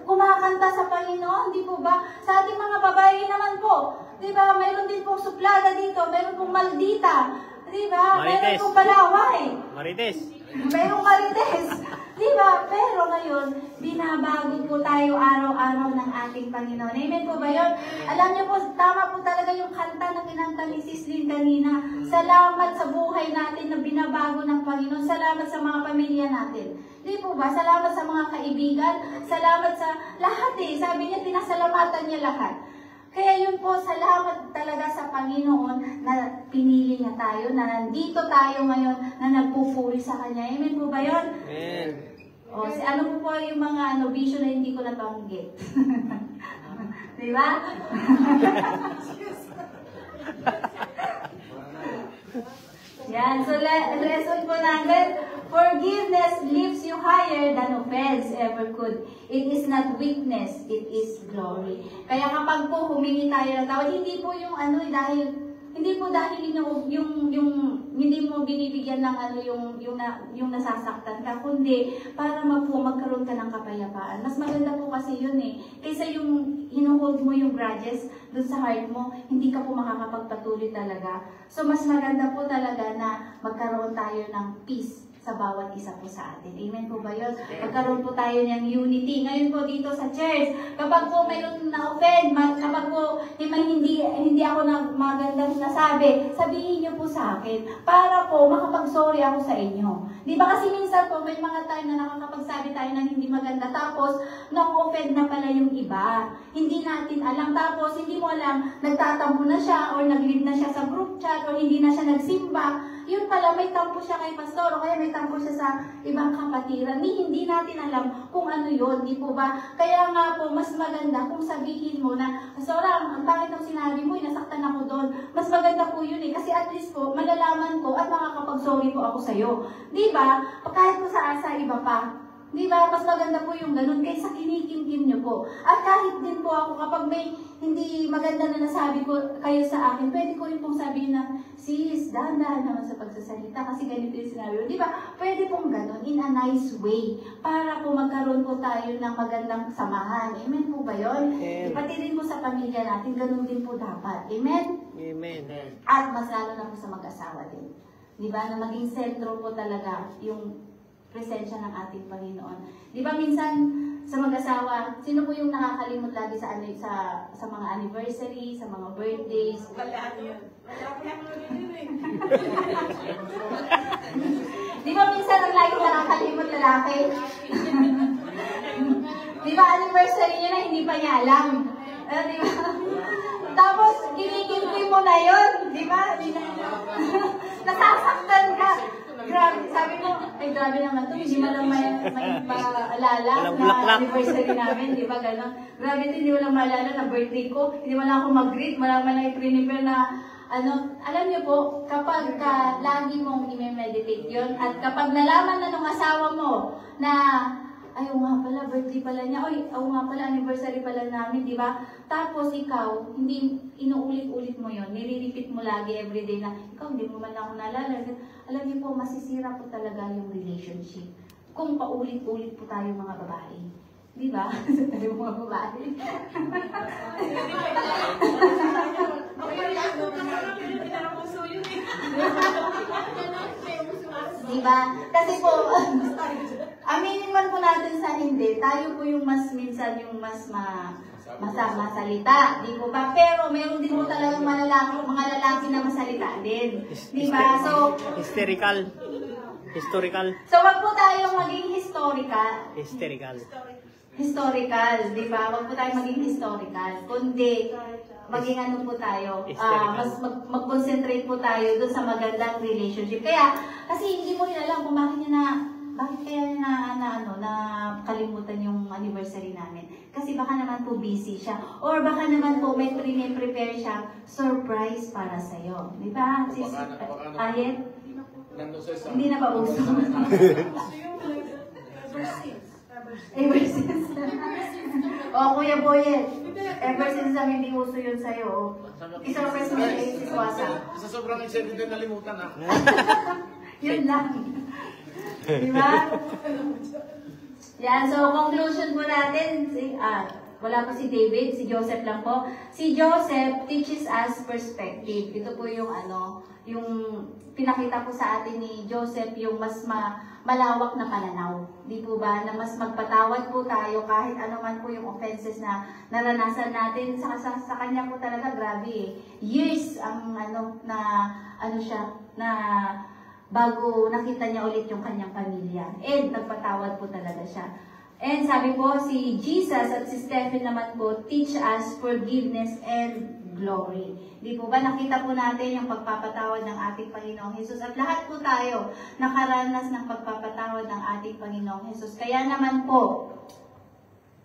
Kumakanta sa Panginoon, di po ba? Sa ating mga babae naman po, di ba? Mayroon din pong suplada dito. Mayroon pong maldita. Di ba? Mayroon pong balaway. Marites. Mayroong marites. Di ba? Pero ngayon, binabago po tayo araw-araw ng ating Panginoon. Amen po ba yun? Alam niyo po, tama po talaga yung kanta na kinanta ni Sis Lynn kanina. Salamat sa buhay natin na binabago ng Panginoon. Salamat sa mga pamilya natin. Di po ba? Salamat sa mga kaibigan. Salamat sa lahat Sabi niya, pinasalamatan niya lahat. Kaya yun po, salamat talaga sa Panginoon na pinili niya tayo, na nandito tayo ngayon, na nagpupuri sa Kanya. Amen po ba yun? Amen. O, ano po yung mga vision na hindi ko nabanggit? Di ba? Yan, so lesson po natin, forgiveness lifts you higher than offense ever could. It is not weakness, it is glory. Kaya kapag po humingi tayo ng tawad, hindi po yung dahil yung hindi mo binibigyan ng yung nasasaktan ka, kundi para magkaroon ka ng kapayapaan. Mas maganda po kasi yun kaysa yung hinuhold mo yung grudges dun sa heart mo, hindi ka po makakapagpatuloy talaga. So mas maganda po talaga na magkaroon tayo ng peace sa bawat isa po sa atin. Amen po ba yun? Magkaroon po tayo ng unity. Ngayon po dito sa church, kapag po mayroon na-offend, kapag po may hindi ako na magandang nasabi, sabihin niyo po sa akin para po makapag-sorry ako sa inyo. Di ba kasi minsan po may mga time na nakakapagsabi tayo ng hindi maganda, tapos na-offend na pala yung iba. Hindi natin alam, tapos hindi mo alam, nagtatampo na siya or nag-leave na siya sa group chat or hindi na siya nagsimba. Yun pala, may tampo siya kay pastor o kaya may tampo siya sa ibang kapatiran. Hindi natin alam kung ano yun, di po ba? Kaya nga po, mas maganda kung sabihin mo na, Pastor, ang pangit ng sinabi mo, nasaktan ako doon. Mas maganda po yun kasi at least po, malalaman ko at makakapag-sorry po ako sa'yo. Di ba? Kahit po sa iba pa. Di ba? Mas maganda po yung ganun kaysa kinikimkim nyo po. po. At kahit din po ako, kapag may hindi maganda na nasabi ko kayo sa akin, pwede ko rin pong sabihin na, sis, dahan-dahan naman sa pagsasalita kasi ganito yung sinabi mo. Di ba? Pwede pong ganun, in a nice way, para po magkaroon po tayo ng magandang samahan. Amen po ba yun? Amen. Pati rin po sa pamilya natin, ganun din po dapat. Amen? Amen. At mas lalo na po sa mag-asawa din. Di ba? Na maging sentro po talaga yung presensya ng ating Panginoon. Di ba minsan sa mag-asawa, sino po yung nakakalimot lagi sa sa mga anniversary, sa mga birthdays? Wala yun. Wala ko lang yun eh. Di ba minsan ang lagi nakakalimot lalaki? Di ba anniversary niya na hindi pa niya alam? Di ba? Tapos, kinikimpi mo na yun. Di ba? Nasasaktan ka. Grabe, sabi ko, ay grabe naman to, hindi mo lang may maalala na anniversary namin, di ba, gano'n. Grabe ito, hindi mo lang maalala na birthday ko, hindi mo lang ako mag-greet, wala man lang i-prepare na, alam niyo po, kapag lagi mong i-meditate yun, at kapag nalaman na ng asawa mo na, ay, oo nga pala, birthday pala niya, oy, oo nga pala, anniversary pala namin, di ba? Tapos ikaw, hindi inuulit-ulit mo yon, nire-repeat mo lagi everyday na, ikaw, hindi mo man lang ako naalala. Alam niyo po, masisira po talaga yung relationship. Kung paulit-ulit po tayo mga babae. Di ba? Tayo mga babae. Di ba? Kasi po, aminin man po natin sa hindi, tayo po yung mas minsan yung mas masalita, di po ba? Pero mayroon din po talagang mga lalaki na masalita din. Di ba? So, Historical. so wag po tayong maging historical. Historical, di ba? Wag po tayong maging historical. Kundi, maging ano po tayo, mas mag-concentrate po tayo doon sa magandang relationship. Kaya, kasi hindi mo rin alam kung bakit kaya na kalimutan yung anniversary namin. Kasi baka naman po busy siya. Or baka naman po may prepare siya surprise para sa'yo. Di ba? Sis, Ayet? Hindi na pa uso. Ever since. Kuya Boyet. Ever since ang hindi uso yun sa'yo. Isurprise mo sa Sis Wasa. Sa sobrang excited na nalimutan na. Yun lang. Diba? Yan, so conclusion po natin, wala po si David, si Joseph lang po. Si Joseph teaches us perspective. Ito po yung yung pinakita po sa atin ni Joseph yung mas malawak na pananaw. Di po ba? Na mas magpatawad po tayo kahit ano man po yung offenses na naranasan natin. Sa kanya po talaga, grabe eh. Years ang bago nakita niya ulit yung kanyang pamilya. And nagpatawad po talaga siya. And sabi po, si Jesus at si Stephen naman po, teach us forgiveness and glory. Di po ba nakita po natin yung pagpapatawad ng ating Panginoong Jesus? At lahat po tayo nakaranas ng pagpapatawad ng ating Panginoong Jesus. Kaya naman po,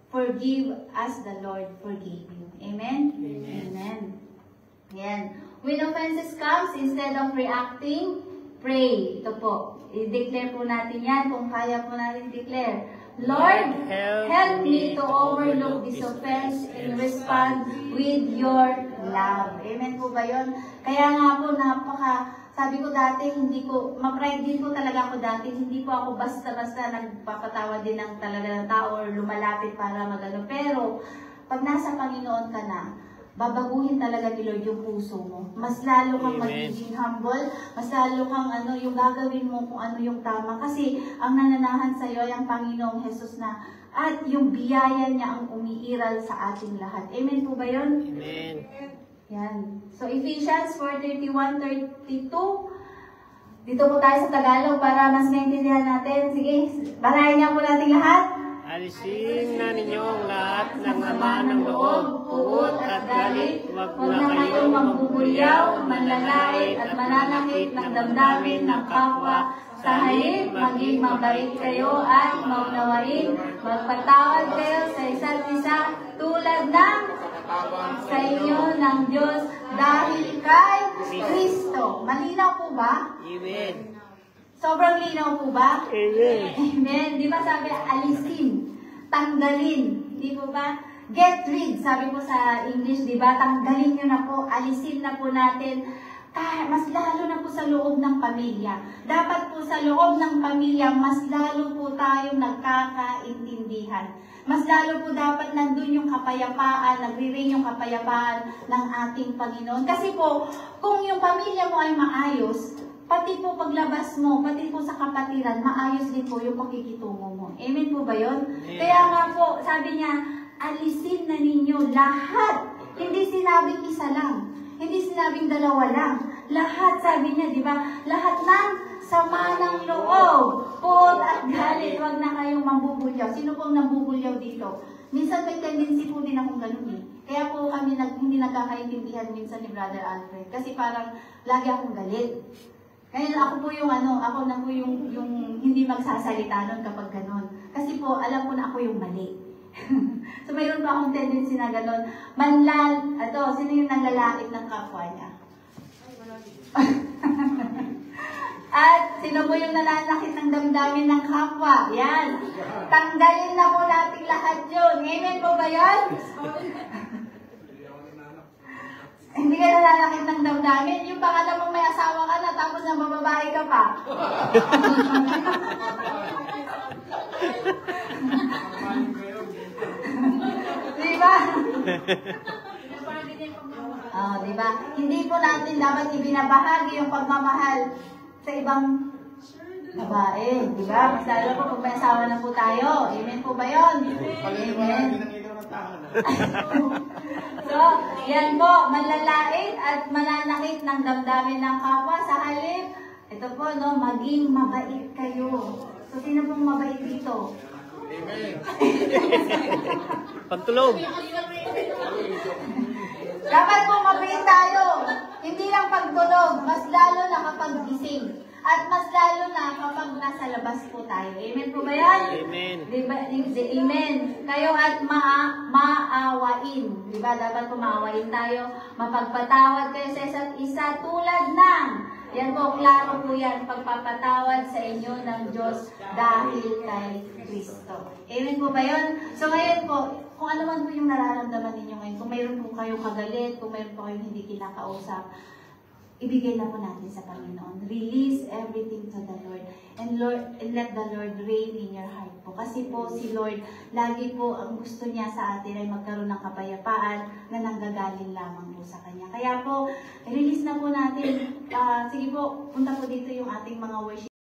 forgive as the Lord forgave you. Amen? Amen. Amen. Yan. When offenses comes, instead of reacting, pray. Ito po. I-declare po natin yan kung kaya po natin declare. Lord, help me to overlook this offense and respond with your love. Amen po ba yun? Kaya nga po, sabi ko dati, ma-pride din po talaga ako dati, hindi po ako basta-basta nagpapatawa din ng talaga ng tao or lumalapit para magano. Pero, pag nasa Panginoon ka na, babaguhin talaga ni Lord yung puso mo. Mas lalo kang magiging humble, mas lalo kang yung gagawin mo kung ano yung tama. Kasi ang nananahan sa iyo ay ang Panginoong Jesus na at yung biyaya niya ang umiiral sa ating lahat. Amen po ba yun? Amen. Yan. So Ephesians 4:31-32. Dito po tayo sa Tagalog para mas maintindihan natin. Sige, balayan niya po natin lahat. Alisin na ninyong lahat ng ama ng loob, puot at galit. Huwag na kayong magbubulyaw, manlalait at mananakit ng damdamin ng kapwa. Sa halip, maging mabait kayo at maunawain. Magpatawad kayo sa isa't isa tulad ng sa inyo ng Diyos dahil kay Kristo. Malinaw po ba? Amen. Sobrang linaw po ba? Amen. Amen. Di ba sabi, alisin, tanggalin, Di po ba? Get rid, sabi po sa English, di ba? Tanggalin nyo na po, alisin na po natin. Mas lalo na po sa loob ng pamilya. Dapat po sa loob ng pamilya, mas lalo po tayong nagkakaintindihan. Mas lalo po dapat nandun yung kapayapaan, nagre-reign yung kapayapaan ng ating Panginoon. Kasi po, kung yung pamilya mo ay maayos, pati po paglabas mo, pati po sa kapatiran, maayos din po yung pakikitungo mo. Amen po ba yun? Kaya nga po, sabi niya, alisin na ninyo lahat. Hindi sinabing isa lang. Hindi sinabing dalawa lang. Lahat, sabi niya, di ba? Lahat ng sama ng loob, put at galit, huwag na kayong mambubulyaw. Sino pong nambubulyaw dito? Minsan may tendency po din akong ganun eh. Kaya po kami hindi nagkakaintindihan minsan ni Brother Alfred. Kasi parang lagi akong galit. Kaya ako po yung ako na po yung hindi magsasalita nun kapag ganun. Kasi po, alam ko na ako yung mali. So, mayroon pa akong tendency na gano'n. Sino yung naglalait ng kapwa niya? At sino po yung nananakit ng damdamin ng kapwa? Yan. Tanggalin na po natin lahat yun. Amen po ba yun? Hindi ka nananakit ng damdamin. Yung pangalan mo may asawa ka na, tapos nabababae ka pa. Diba? Diba? Hindi po natin dapat ibinabahagi yung pagmamahal sa ibang babae. Diba? Mas lalo po kung may asawa na po tayo. Amen po ba yun? Amen. So, yan po, manlalait at mananakit ng damdamin ng kapwa. Sa halip, ito po, no, maging mabait kayo. So, sino pong mabait dito? Amen. Pagtulog. Dapat po mabait tayo. Hindi lang pagtulog, mas lalo na kapag gising. At mas lalo na kapag nasa labas po tayo. Amen po ba yan? Amen. Diba? Amen. Kayo at maawain. Diba? Dapat po maawain tayo. Mapagpatawad kayo sa isa't isa tulad ng, yan po, klaro po yan, pagpapatawad sa inyo ng Diyos dahil kay Kristo. Amen po ba yun? So ngayon po, kung ano man po yung nararamdaman ninyo ngayon, kung mayroon po kayong kagalit, kung mayroon po kayong hindi kinakausap, ibigay na po natin sa Panginoon. Release everything to the Lord. And let the Lord reign in your heart po. Kasi po si Lord, lagi po ang gusto niya sa atin ay magkaroon ng kapayapaan na nanggagaling lamang po sa Kanya. Kaya po, release na po natin. Sige po, punta po dito yung ating mga worship.